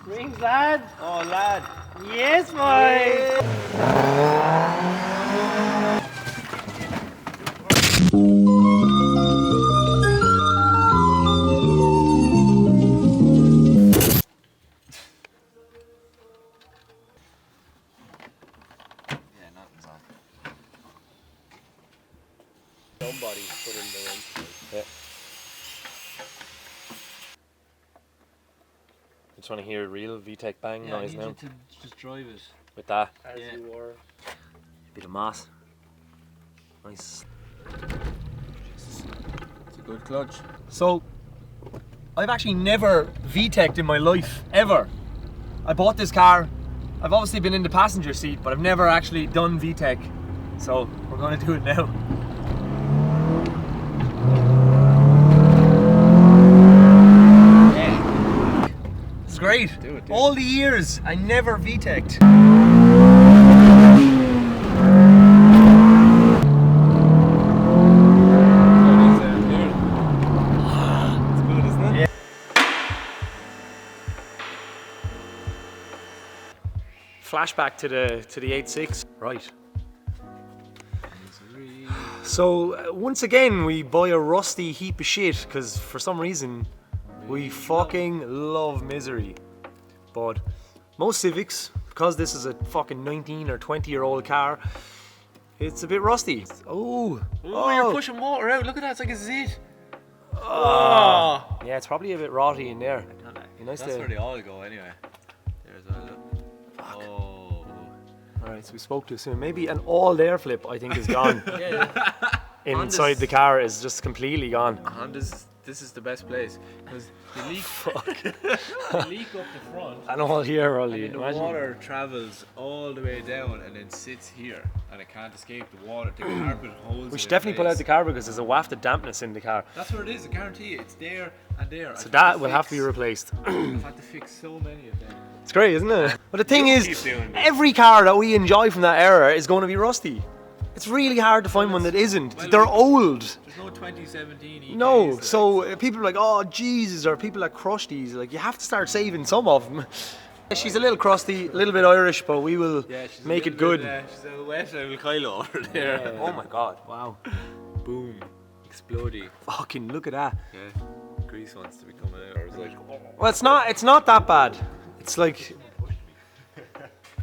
Rings, lad. Oh, lad. Yes, boy. Yeah, nothing's on. Somebody put in the ring. Yeah. Just want to hear a real VTEC bang noise now. To just drive it. With that. As you were. Bit of moss. Nice. It's a good clutch. So, I've actually never VTEC'd in my life, ever. I bought this car, I've obviously been in the passenger seat, but I've never actually done VTEC. So, we're going to do it now. Yeah. It's great. Do it. All the years, I never VTEC'd. Flashback to the 8.6. Right. So once again we buy a rusty heap of shit because for some reason we fucking love misery. But most Civics, because this is a fucking 19 or 20-year-old car, it's a bit rusty. Oh, You're pushing water out. Look at that. It's like a zit. Oh. Yeah, it's probably a bit rotty in there. Nice. That's where they all go anyway. There's a look. Oh. Alright, so we spoke too soon. Maybe an all-air flip, I think, is gone. Yeah. Inside the car is just completely gone. Honda's, this is the best place because they leak. They leak up the front. And all here, And Ollie. then the water travels all the way down and then sits here, and it can't escape the water. The carpet holds. We it should in definitely pull out place. the car because there's a waft of dampness in the car. That's what it is. I guarantee you, it's there and there. So that will have to be replaced. I've had to fix so many of them. It's great, isn't it? But the thing is, keep doing this. every car that we enjoy from that era is going to be rusty. It's really hard to find one that isn't. well, They're old. There's no 2017 EKs. No, so people are like, oh Jesus, or people that crush these. Like, you have to start saving some of them. She's a little crusty, a little bit Irish, but we will she's make it good. She's a wet little Kylo over there. Yeah. Oh my God! Wow. Boom. Explodey. Fucking look at that. Yeah. Grease wants to be coming out. I was like, Well, it's not that bad. It's like,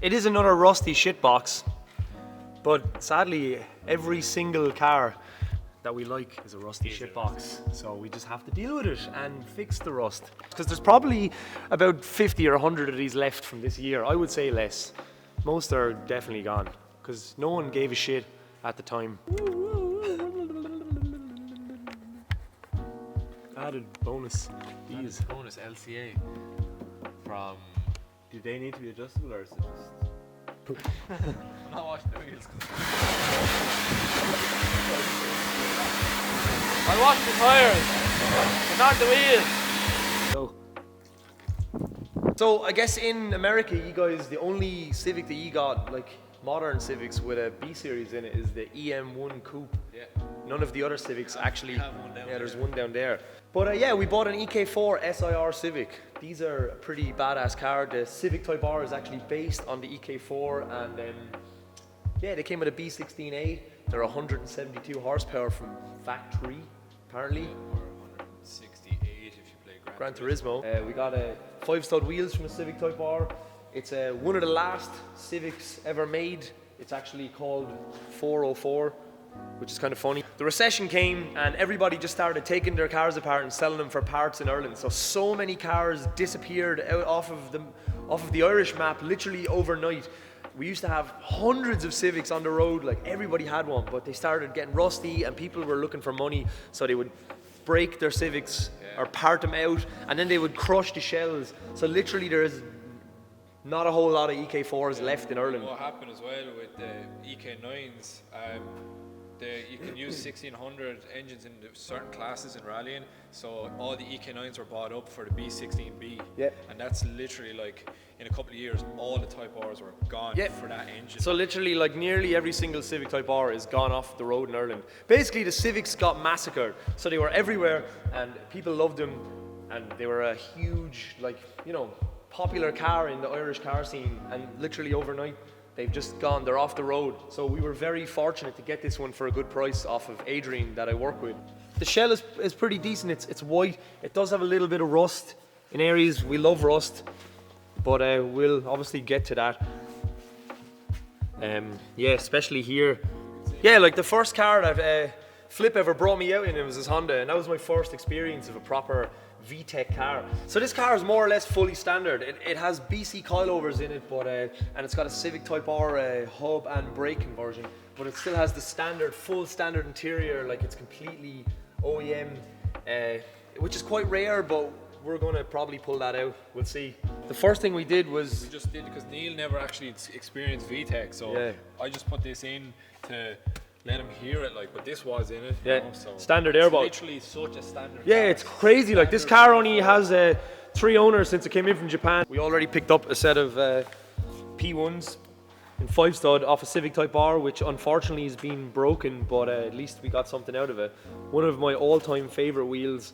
it is another rusty shitbox, but sadly, every single car that we like is a rusty shitbox. So we just have to deal with it and fix the rust. Because there's probably about 50 or 100 of these left from this year. I would say less. Most are definitely gone because no one gave a shit at the time. Added bonus. These. bonus LCA from. Do they need to be adjustable or is it just? I'm not washing the wheels. I washed the tires, but not the wheels. So I guess in America, you guys, the only Civic that you got, like modern Civics with a B series in it, is the EM1 Coupe. Yeah. None of the other Civics actually. have one down there's there. one down there. But yeah, we bought an EK4 SIR Civic. These are a pretty badass car. The Civic Type R is actually based on the EK4, and yeah, they came with a B16A. They're 172 horsepower from factory, apparently. Or 168 if you play Gran Turismo. We got 5-stud wheels from a Civic Type R. It's one of the last Civics ever made. It's actually called 404, which is kind of funny. The recession came and everybody just started taking their cars apart and selling them for parts in Ireland. So many cars disappeared out off of the Irish map literally overnight. We used to have hundreds of Civics on the road, like everybody had one, but they started getting rusty and people were looking for money, so they would break their Civics or part them out, and then they would crush the shells. So literally there is not a whole lot of EK4s left in Ireland. What happened as well with the EK9s, you can use 1600 engines in certain classes in rallying, so all the EK9s were bought up for the B16B. Yeah. And that's literally like, in a couple of years, all the Type Rs were gone for that engine. So literally like nearly every single Civic Type R is gone off the road in Ireland. Basically the Civics got massacred, so they were everywhere and people loved them, and they were a huge, like, you know, popular car in the Irish car scene, and literally overnight they've just gone, they're off the road. So we were very fortunate to get this one for a good price off of Adrian that I work with. The shell is pretty decent. It's white. It does have a little bit of rust in areas. We love rust, but we'll obviously get to that. Yeah, especially here. Yeah, like the first car that Flip ever brought me out in, it was his Honda, and that was my first experience of a proper VTEC car. So this car is more or less fully standard. It has BC coilovers in it, but and it's got a Civic Type R hub and brake conversion, but it still has the standard, full standard interior, like it's completely OEM, which is quite rare, but we're gonna probably pull that out. We'll see. The first thing we did was We just did because Neil never actually experienced VTEC, so Yeah. I just put this in to let him hear it, like. But this was in it, Yeah, you know, so standard it's airbox. literally such a standard. Yeah, car. it's crazy. Like this car only has 3 owners since it came in from Japan. We already picked up a set of P1s in 5 stud off a Civic Type R, which unfortunately has been broken, but at least we got something out of it. One of my all-time favorite wheels.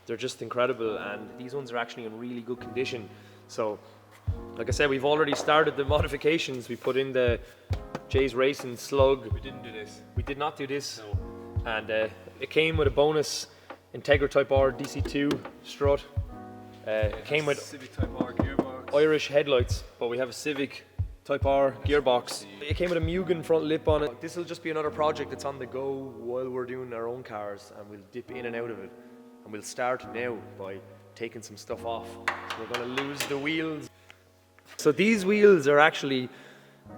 They're just incredible, and these ones are actually in really good condition. So, like I said, we've already started the modifications. We put in the Jay's Racing Slug. We didn't do this. We did not do this. No. And it came with a bonus Integra Type R DC2 strut. It came with Civic Type R gearbox. Irish headlights, but we have a Civic Type R gearbox. It came with a Mugen front lip on it. This will just be another project that's on the go while we're doing our own cars, and we'll dip in and out of it. And we'll start now by taking some stuff off. We're gonna lose the wheels. So these wheels are actually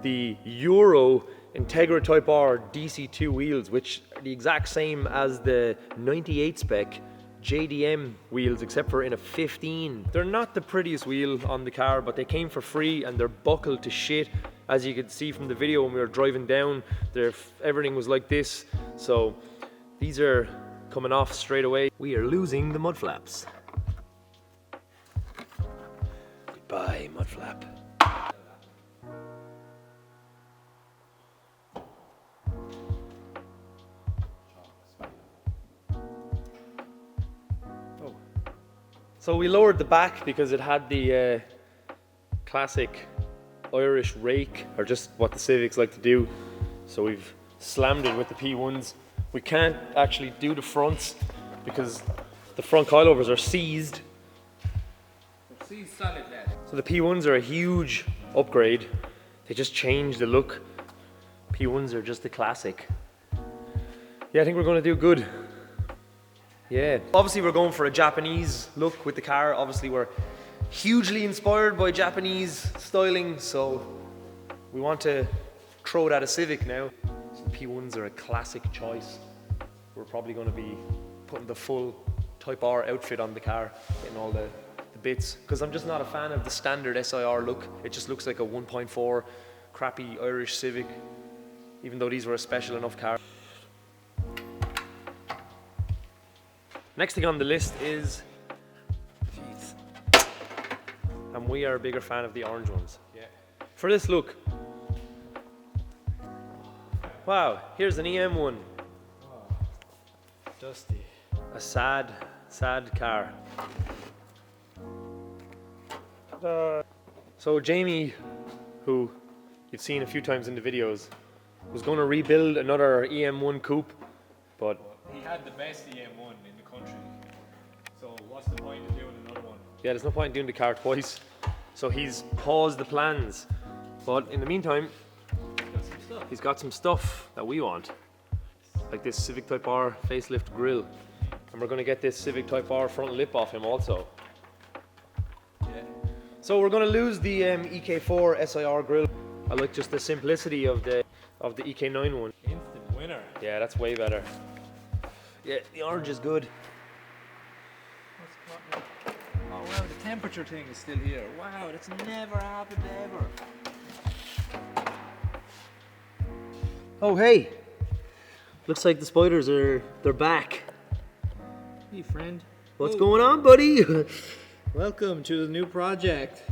the Euro Integra Type R DC2 wheels, which are the exact same as the 98 spec JDM wheels, except for in a 15. They're not the prettiest wheel on the car, but they came for free and they're buckled to shit. As you could see from the video when we were driving down, everything was like this. So these are coming off straight away. We are losing the mud flaps. Goodbye, mud flap. So we lowered the back because it had the classic Irish rake, or just what the Civics like to do. So we've slammed it with the P1s. We can't actually do the fronts because the front coilovers are seized. So the P1s are a huge upgrade. They just change the look. P1s are just the classic. Yeah, I think we're going to do good. Yeah. Obviously we're going for a Japanese look with the car. Obviously we're hugely inspired by Japanese styling, so we want to throw it at a Civic now. So the P1s are a classic choice. We're probably going to be putting the full Type R outfit on the car, getting all the bits, because I'm just not a fan of the standard SIR look. It just looks like a 1.4 crappy Irish Civic, even though these were a special enough car. Next thing on the list is feet. And we are a bigger fan of the orange ones. Yeah. For this look. Wow, here's an EM one. Dusty. A sad, sad car. So Jamie, who you've seen a few times in the videos, was going to rebuild another EM1 coupe, but He had the best EM1 in the country, so what's the point of doing another one? yeah, there's no point in doing the car twice. So he's paused the plans. But in the meantime, he's got some stuff that we want. Like this Civic Type R facelift grille. And we're going to get this Civic Type R front lip off him also. Yeah. So we're going to lose the EK4 SIR grille. I like just the simplicity of the EK9 one. Instant winner. Yeah, that's way better. Yeah, the orange is good. Oh wow, the temperature thing is still here. Wow, that's never happened ever. Oh hey! Looks like the spiders they're back. Hey, friend. What's going on, buddy? Welcome to the new project.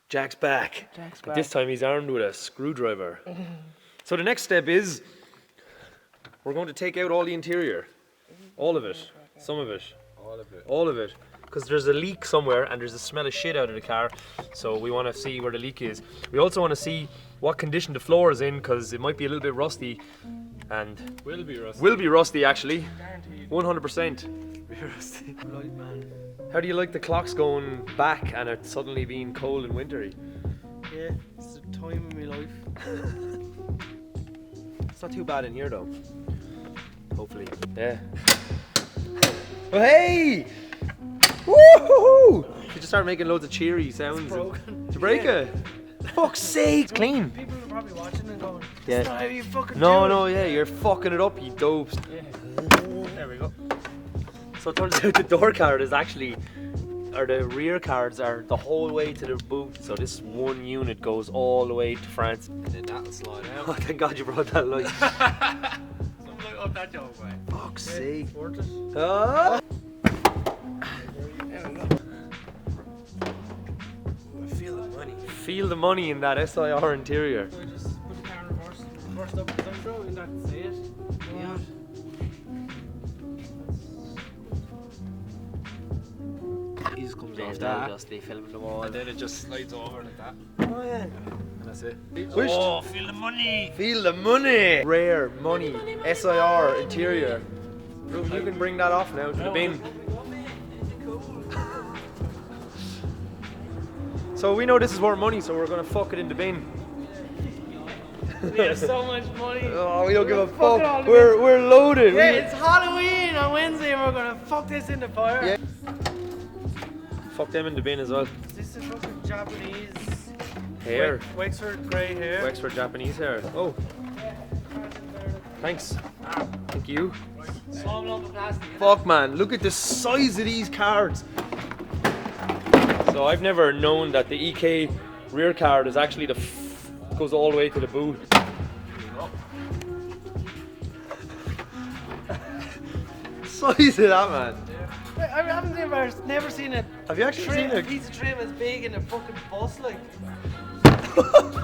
Jack's back. Jack's But this time he's armed with a screwdriver. So the next step is we're going to take out all the interior. All of it. Some of it. All of it. All of it. Because there's a leak somewhere and there's a smell of shit out of the car. So we want to see where the leak is. We also want to see what condition the floor is in because it might be a little bit rusty. And Will be rusty. will be rusty actually. Guaranteed. 100%. Be rusty. Right, man. How do you like the clocks going back and it suddenly being cold and wintry? Yeah, it's the time of my life. It's not too bad in here though. Hopefully. Yeah. Oh hey! Woo-hoo-hoo! You just start making loads of cheery sounds. It's broken. To break it. Fuck's sake, it's clean. People are probably watching and going, Yeah. "That's not how you fucking No, do it." no, yeah, you're fucking it up, you dopes. Yeah. There we go. So it turns out the door card is actually, or the rear cards are the whole way to the boot. So this one unit goes all the way to France. And then that'll slide Oh, out. thank God you brought that light. Something like up that joke, way. Fuck's sake. It's worth it. Ah. There we go. I feel the money. Feel the money in that SIR interior. So I just put the car in reverse. Reversed up the intro, and that's it. Yeah. These comes off off that. Just they film the wall. And then it just slides over like that. Oh yeah. And that's it. Wished. Oh, feel the money. Feel the money. Rare money. SIR interior. Reuben, you can bring that off now to the bin. So we know this is worth money, so we're gonna fuck it in the bin. We have so much money. Oh, we don't give a Fuck it all fuck. in the We're loaded. Yeah, it's Halloween on Wednesday and we're gonna fuck this in the fire. Yeah. Fuck them in the bin as well. This is fucking Japanese Hair. Wexford grey hair. Wexford Japanese hair. Oh, thanks. Thank you. Small lump of plastic. Fuck man, look at the size of these cards. So I've never known that the EK rear card is actually goes all the way to the boot. Size of that man. Wait, I haven't never seen a Have you actually seen a it? piece of trim as big in a fucking bus like.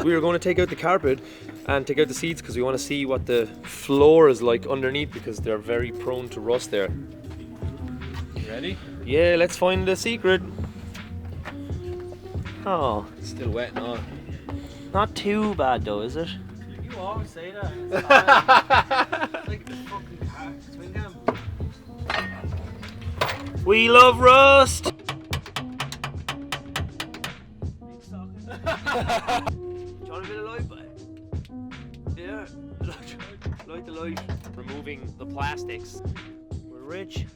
We were going to take out the carpet and take out the seats because we want to see what the floor is like underneath because they're very prone to rust there. You ready? Yeah, let's find the secret. Oh, Still wet and all. Not too bad though, is it? You always say that. It's like the fucking car. Swing cam. We love rust. Do you want a bit of light, bud? Yeah, light the light. Removing the plastics. We're rich.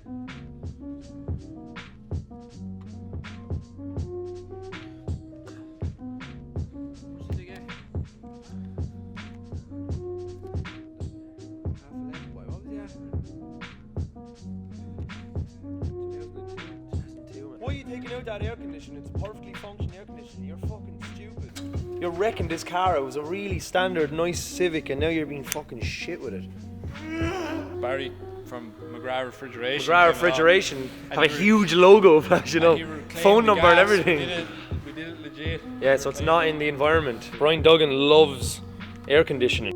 Why are you taking out that air conditioner? It's a perfectly functioning air conditioner. You're fucking stupid. You're wrecking this car. It was a really standard, nice Civic, and now you're being fucking shit with it. Barry from McGrath Refrigeration. McGrath came Refrigeration And have a he re- huge logo, as you know, along, and he reclaimed phone the number and gas. everything. We did it legit. Yeah, so it's not in the environment. Brian Duggan loves air conditioning.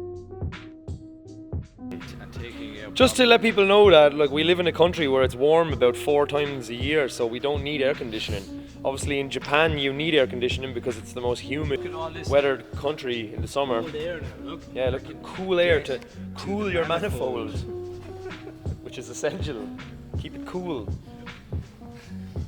And taking out Just to let people know that, like, we live in a country where it's warm about 4 times a year, so we don't need air conditioning. Obviously, in Japan, you need air conditioning because it's the most humid, all this weathered country in the summer. There now, look. Yeah, look, cool air to cool your manifold, which is essential. Keep it cool.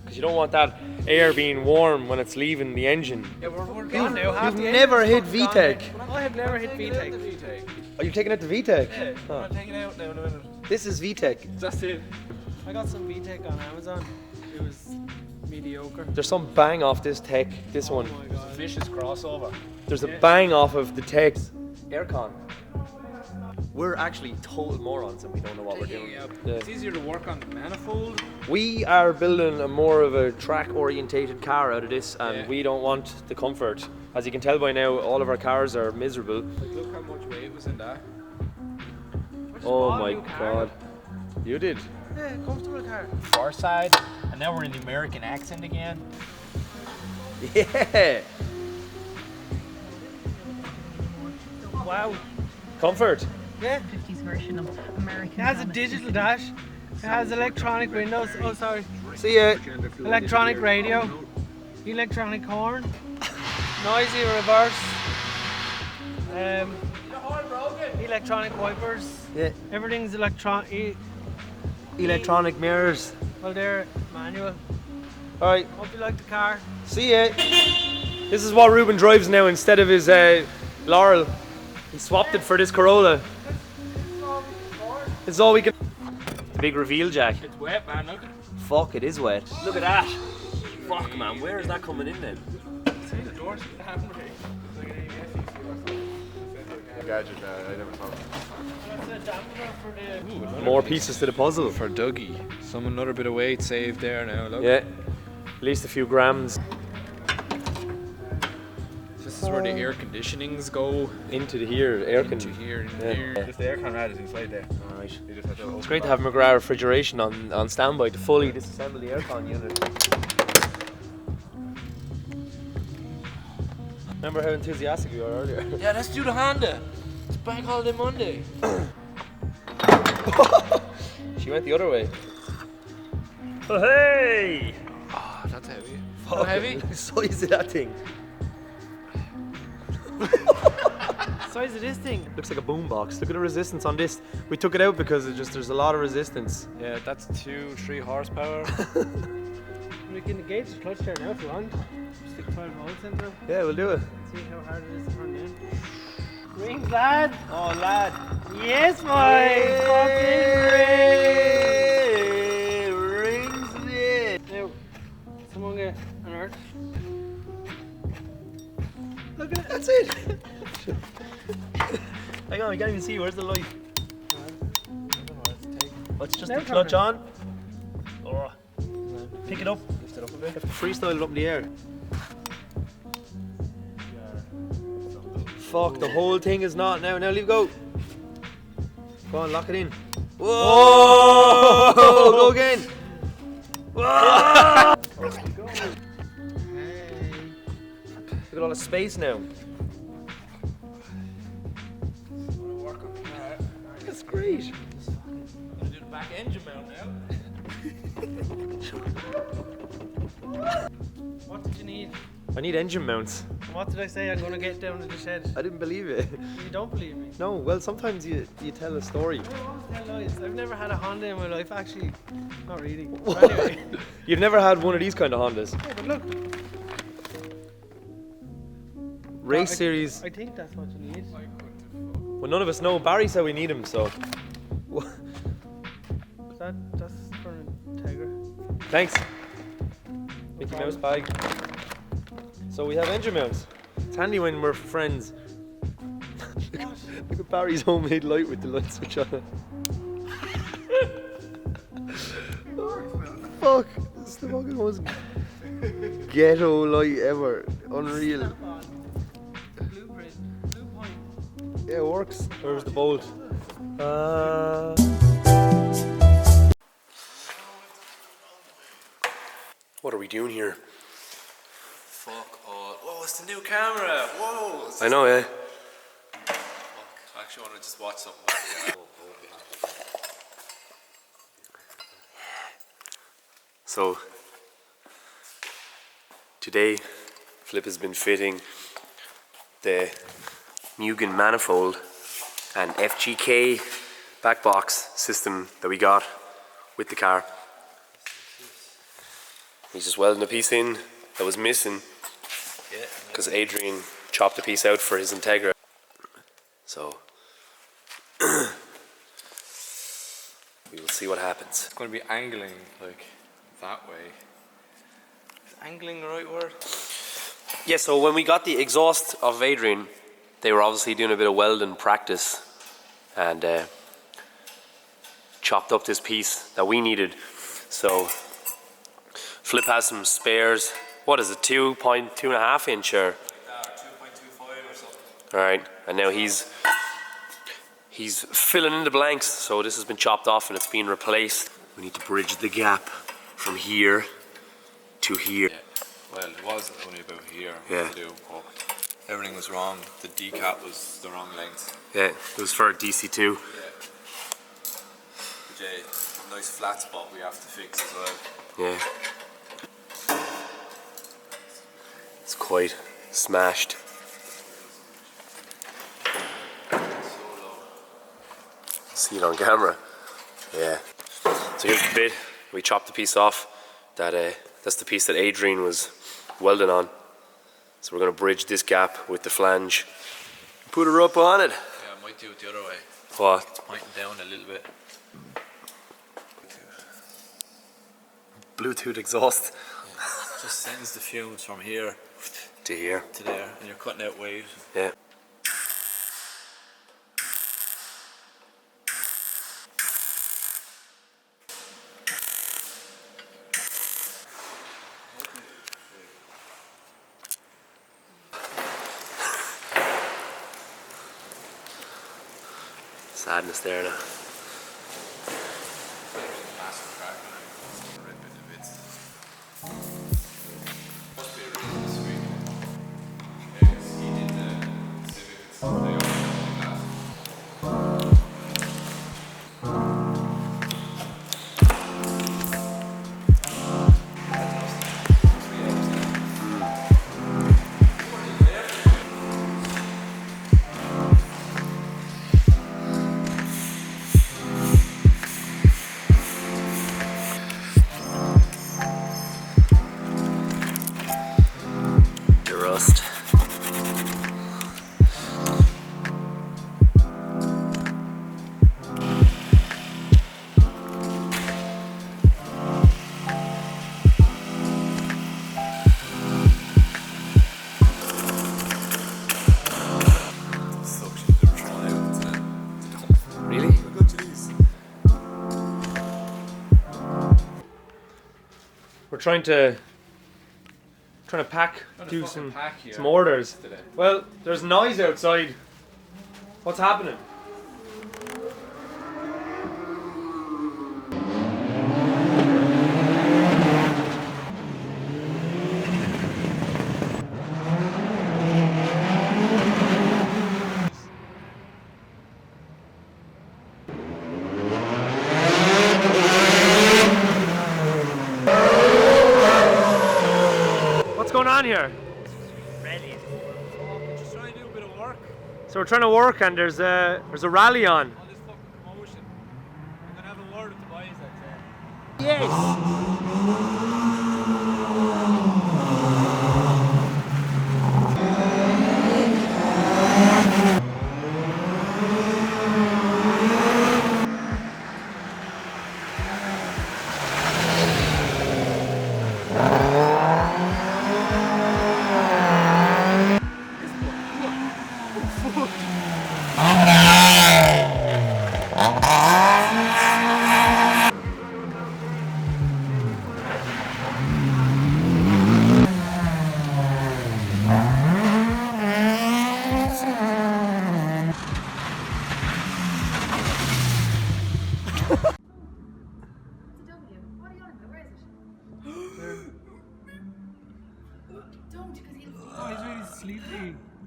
Because you don't want that air being warm when it's leaving the engine. Yeah, we're gone now. Half You've the never engine's hit fucking gone VTEC. now. I have never hit VTEC. Are you taking it to VTEC? Yeah, Huh. I'm taking it out now in a minute. This is VTEC. That's it. I got some VTEC on Amazon. It was mediocre. There's some bang off this tech, this one. Oh my god. Vicious crossover. There's a bang off of the tech. Aircon. We're actually total morons and we don't know what we're doing. Yeah. It's easier to work on the manifold. We are building a more of a track orientated car out of this and Yeah. we don't want the comfort. As you can tell by now, all of our cars are miserable. Like, look how much weight was in that. Oh bought a my new car. god. You did? Yeah, comfortable car. Far side, and now we're in the American accent again. Yeah. Wow. Comfort. Yeah. 50s version of American. It has a Promise. digital dash. It has electronic windows. Oh, sorry. See ya. Electronic radio. Electronic horn. Noisy reverse. Electronic wipers. Yeah. Everything's Electronic mirrors. well, they're manual. All right. Hope you like the car. See ya. This is what Reuben drives now instead of his Laurel. He swapped it for this Corolla. It's all we can. Big reveal, Jack. It's wet, man. Look. Fuck, it is wet. Look at that. Fuck, man. Where is that coming in then? Gadget, I never thought. More pieces to the puzzle. For Dougie. Another bit of weight saved there now, look. Yeah. At least a few grams This is where the air conditionings go. into the air Into con. here. Yeah. Just the aircon rad is inside there. Alright. You just have to It's great to have McGrath refrigeration on standby to fully disassemble the aircon unit. Remember how enthusiastic we were earlier? Yeah, let's do the Honda. It's Bank Holiday Monday. She went the other way. Oh, hey! Oh, that's heavy. Fuck, heavy? the size of that thing. Size of this thing. Looks like a boombox. Look at the resistance on this. We took it out because there's a lot of resistance. Yeah, that's 2-3 horsepower. We can engage the clutch there now if you want. Stick 12 volts in there. Yeah, we'll do it. See how hard it is to turn in. Rings, lad. Oh, lad. Yes, boy. Fucking Rings it. Now, someone get an earth. Look at it. That's it. Hang on, we can't even see. Where's the light? Oh, it's just Now the clutch turn on. Oh. Pick it up. Lift it up a bit. Freestyle it up in the air. Fuck, the whole thing is not now. Now leave go. Go on, lock it in. Whoa! Go again. Whoa! Look at all the space now. That's great. Gonna do the back engine mount now. What did you need? I need engine mounts. And what did I say? I'm going to get down to the shed. I didn't believe it. You don't believe me? No, well, sometimes you tell a story. I always tell lies. I've never had a Honda in my life, actually. Not really. But anyway. You've never had one of these kind of Hondas. Yeah, but look. Race I- series. I think that's what you need. Well, none of us know. Barry said we need them, so. That's for an Integra. Thanks. Mickey Mouse bag. So we have engine mounts. It's handy when we're friends. Look at Barry's homemade light with the light switch on it. Fuck, it's the fucking most ghetto light ever. Unreal. Blueprint. Blue point. Yeah, it works. Where's the bolt? What are we doing here? Fuck all. Whoa, it's the new camera. Whoa. I know, yeah. Fuck. I actually want to just watch something. So, today, Flip has been fitting the Mugen manifold and FGK back box system that we got with the car. He's just welding a piece in that was missing because Adrian chopped a piece out for his Integra. So, we will see what happens. It's going to be angling like that way. Is angling the right word? Yeah, so when we got the exhaust of Adrian, they were obviously doing a bit of welding practice and chopped up this piece that we needed. So Flip has some spares. What is it, 2.5 inch or? 2.25 or something. Alright, and now he's filling in the blanks. So this has been chopped off and it's being replaced. We need to bridge the gap from here to here. Yeah. Well, it was only about here. Yeah. To do, but Everything was wrong. The decap was the wrong length. Yeah, it was for DC2. Jay, nice flat spot we have to fix as well. Yeah. It's quite smashed. See it on camera. Yeah. So here's the bit. We chopped the piece off. That's the piece that Adrian was welding on. So we're going to bridge this gap with the flange. Put her up on it. Yeah, I might do it the other way. What? Pointing down a little bit. Bluetooth exhaust. Just sends the fumes from here To here. to there, and you're cutting out waves. Yeah. Sadness there now. Massive crack and I'm ripping to bits. Must be a reason this week. Yeah, 'cause he did the Civic and stuff there on the glass. The rust. Suction, they're thrown out into the dump. Really? Look at these. We're trying to pack, do fucking pack here some orders. today. Well, there's noise outside. What's happening? What's going on here? Just trying to do a bit of work. So we're trying to work and there's a rally on. All this fucking commotion. I'm gonna have a word with the boys, I'd say. Yes!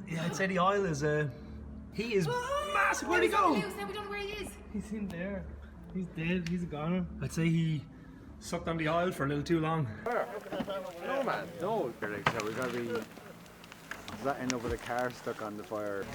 Yeah, I'd say the oil is he is massive. Where'd he go? Now we don't know where he is. He's in there. He's dead. He's a goner. I'd say he sucked on the oil for a little too long. No, man, no. So we gotta be. Does that end up with a car stuck on the fire?